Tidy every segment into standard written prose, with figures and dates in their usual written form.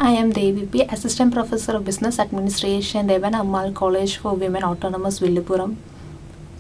I am Devi, Assistant Professor of Business Administration, Ammal College for Women Autonomous Villupuram.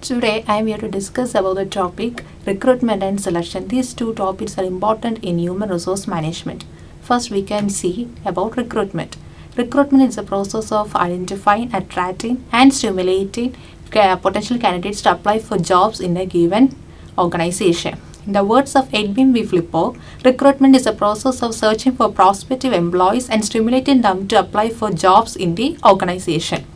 Today, I am here to discuss about the topic recruitment and selection. These two topics are important in human resource management. First, we can see about recruitment. Recruitment is the process of identifying, attracting, and stimulating potential candidates to apply for jobs in a given organization. In the words of Edwin V. Flippo, recruitment is a process of searching for prospective employees and stimulating them to apply for jobs in the organization.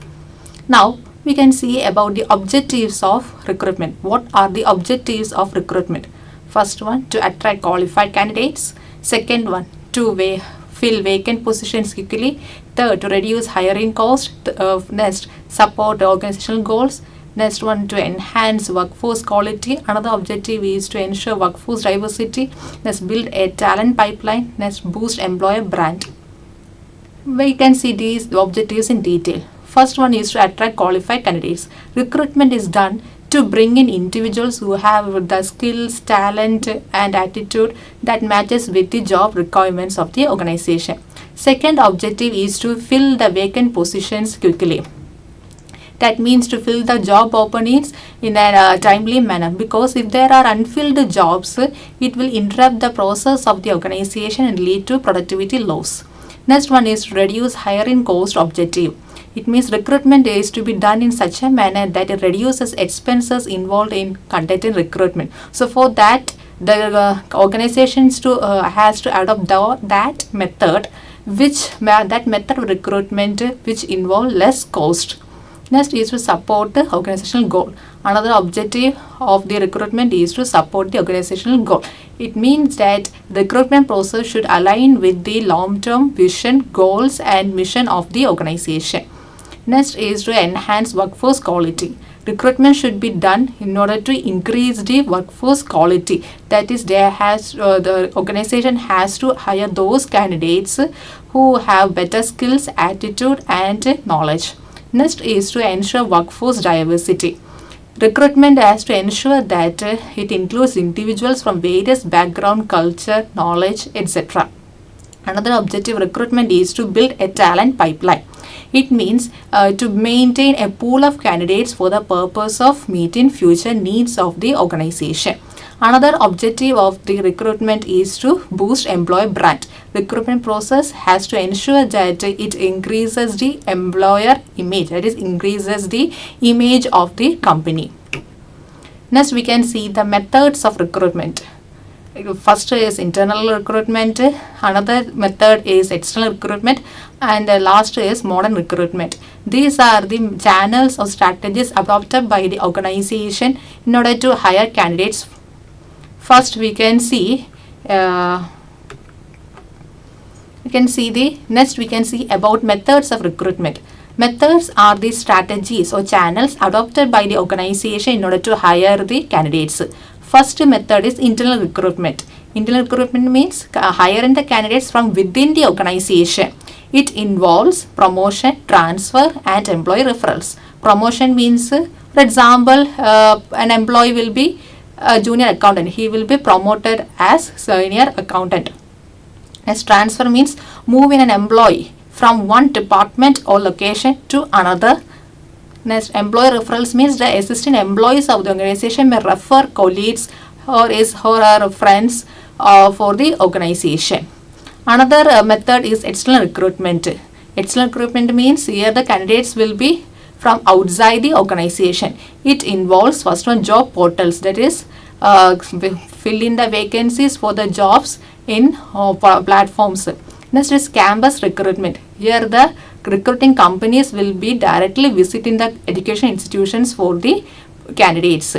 Now, we can see about the objectives of recruitment. What are the objectives of recruitment? First one, to attract qualified candidates. Second one, to fill vacant positions quickly. Third, to reduce hiring cost. Next, support organizational goals. Next one, to enhance workforce quality. Another objective is to ensure workforce diversity. Next, build a talent pipeline. Next, boost employer brand. We can see these objectives in detail. First one is to attract qualified candidates. Recruitment is done to bring in individuals who have the skills, talent, and attitude that matches with the job requirements of the organization. Second objective is to fill the vacant positions quickly. That means to fill the job openings in a timely manner, because if there are unfilled jobs, it will interrupt the process of the organization and lead to productivity loss. Next one is to reduce hiring cost objective. It means recruitment is to be done in such a manner that it reduces expenses involved in conducting recruitment. So for that, the organizations has to adopt that method of recruitment which involve less cost. Next is to support the organizational goal. Another objective of the recruitment is to support the organizational goal. It means that the recruitment process should align with the long-term vision, goals, and mission of the organization. Next is to enhance workforce quality. Recruitment should be done in order to increase the workforce quality. That is, the organization has to hire those candidates who have better skills, attitude, and knowledge. Next is to ensure workforce diversity. Recruitment has to ensure that it includes individuals from various background, culture, knowledge, etc. Another objective of recruitment is to build a talent pipeline. It means to maintain a pool of candidates for the purpose of meeting future needs of the organization. Another objective of the recruitment is to boost employer brand. Recruitment process has to ensure that it increases the employer image, that is, increases the image of the company. Next, we can see the methods of recruitment. First is internal recruitment, another method is external recruitment, and the last is modern recruitment. These are the channels or strategies adopted by the organization in order to hire candidates. First, we can see about methods of recruitment. Methods are the strategies or channels adopted by the organization in order to hire the candidates. First method is internal recruitment. Internal recruitment means hiring the candidates from within the organization. It involves promotion, transfer, and employee referrals. Promotion means, for example, an employee will be a junior accountant. He will be promoted as senior accountant. As transfer means moving an employee from one department or location to another. Next, employee referrals means the existing employees of the organization may refer colleagues or her friends for the organization. Another method is external recruitment. External recruitment means here the candidates will be from outside the organization. It involves first one, job portals, that is, fill in the vacancies for the jobs in platforms. Next is campus recruitment. Here the recruiting companies will be directly visiting the education institutions for the candidates.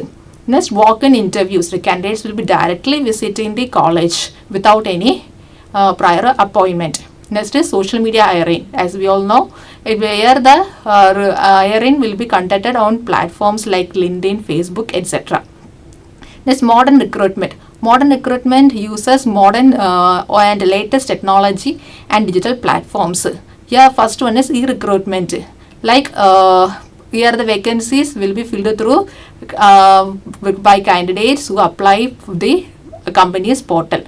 Next, walk-in interviews. The candidates will be directly visiting the college without any prior appointment. Next is social media hiring. As we all know, here the hiring will be conducted on platforms like LinkedIn, Facebook, etc. Next, modern recruitment. Modern recruitment uses modern and latest technology and digital platforms. Here, first one is e-recruitment. Like here, the vacancies will be filled through by candidates who apply for the company's portal.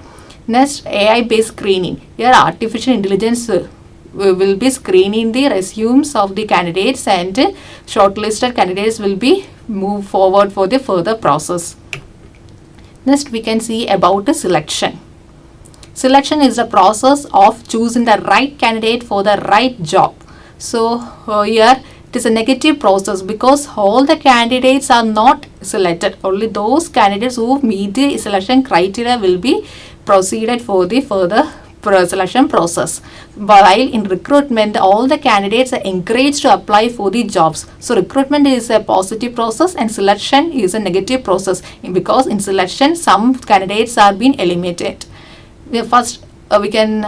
Next, AI-based screening. Here, artificial intelligence we will be screening the resumes of the candidates, and shortlisted candidates will be moved forward for the further process. Next, we can see about the selection. Selection is the process of choosing the right candidate for the right job. So here it is a negative process because all the candidates are not selected. Only those candidates who meet the selection criteria will be proceeded for the further selection process. While in recruitment, all the candidates are encouraged to apply for the jobs. So recruitment is a positive process and selection is a negative process, because in selection some candidates are being eliminated. First we can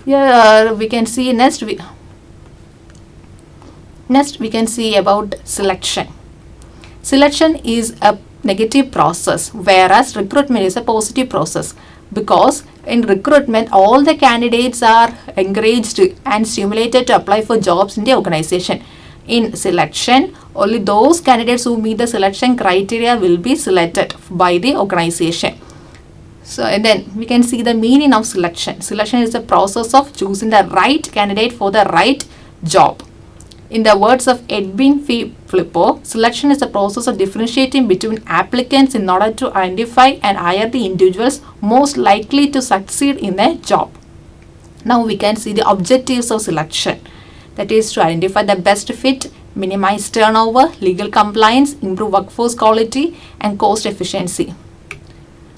we can see next we can see about selection. Selection is a negative process, whereas recruitment is a positive process, because in recruitment all the candidates are encouraged and stimulated to apply for jobs in the organization. In selection, only those candidates who meet the selection criteria will be selected by the organization. So, and then we can see the meaning of selection. Selection is the process of choosing the right candidate for the right job. In the words of Edwin Flippo, selection is the process of differentiating between applicants in order to identify and hire the individuals most likely to succeed in a job. Now we can see the objectives of selection. That is to identify the best fit, minimize turnover, legal compliance, improve workforce quality, and cost efficiency.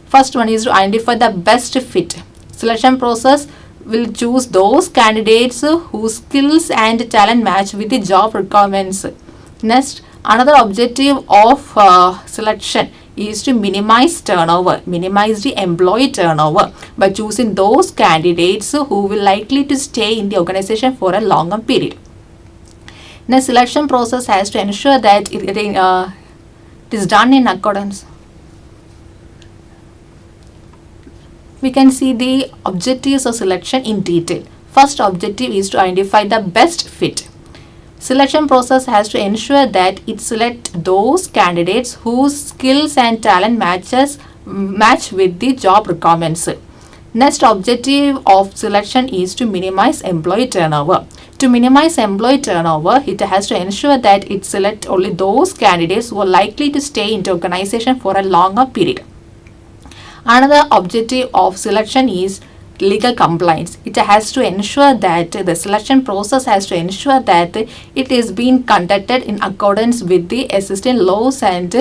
First one is to identify the best fit. Selection process will choose those candidates whose skills and talent match with the job requirements. Next, another objective of selection is to minimize turnover, minimize the employee turnover by choosing those candidates who will likely to stay in the organization for a longer period. The selection process has to ensure that it is done in accordance. We can see the objectives of selection in detail. First objective is to identify the best fit. Selection process has to ensure that it selects those candidates whose skills and talent match with the job requirements. Next objective of selection is to minimize employee turnover. To minimize employee turnover, it has to ensure that it selects only those candidates who are likely to stay in the organization for a longer period. Another objective of selection is legal compliance. It has to ensure that the selection process has to ensure that it is being conducted in accordance with the existing laws and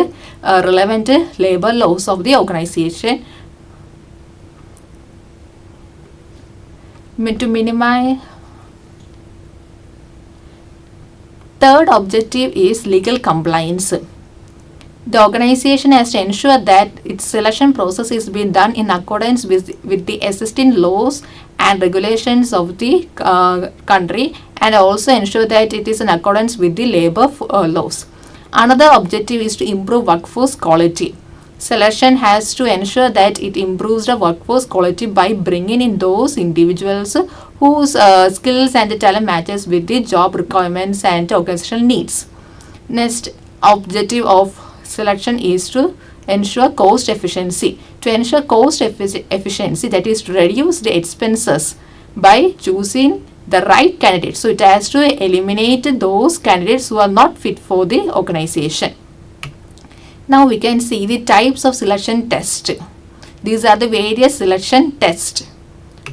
relevant labor laws of the organization. To minimize. Third objective is legal compliance. The organization has to ensure that its selection process is being done in accordance with the existing laws and regulations of the country, and also ensure that it is in accordance with the labor laws. Another objective is to improve workforce quality. Selection has to ensure that it improves the workforce quality by bringing in those individuals whose skills and talent matches with the job requirements and organizational needs. Next objective of selection is to ensure cost efficiency. To ensure cost efficiency, that is to reduce the expenses by choosing the right candidate. So it has to eliminate those candidates who are not fit for the organization. Now we can see the types of selection test. These are the various selection tests.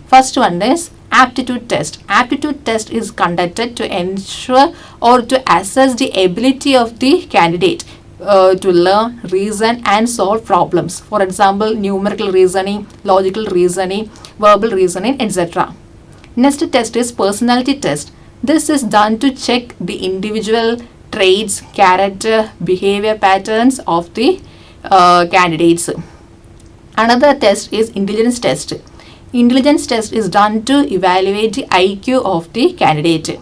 First one is aptitude test. Aptitude test is conducted to ensure or to assess the ability of the candidate to learn, reason and solve problems. For example, numerical reasoning, logical reasoning, verbal reasoning, etc. Next test is personality test. This is done to check the individual traits, character, behavior patterns of the candidates. Another test is intelligence test. Intelligence test is done to evaluate the IQ of the candidate.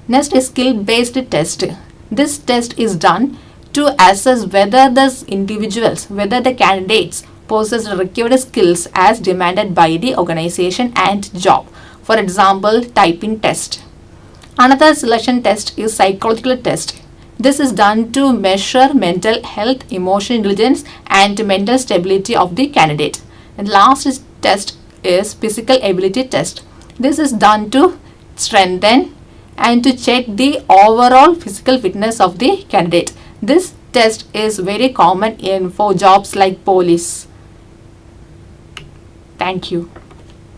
Next is skill-based test. This test is done to assess whether the candidates possess required skills as demanded by the organization and job. For example, typing test. Another selection test is psychological test. This is done to measure mental health, emotional intelligence and mental stability of the candidate. And last is test is physical ability test. This is done to strengthen and to check the overall physical fitness of the candidate. This test is very common for jobs like police. Thank you.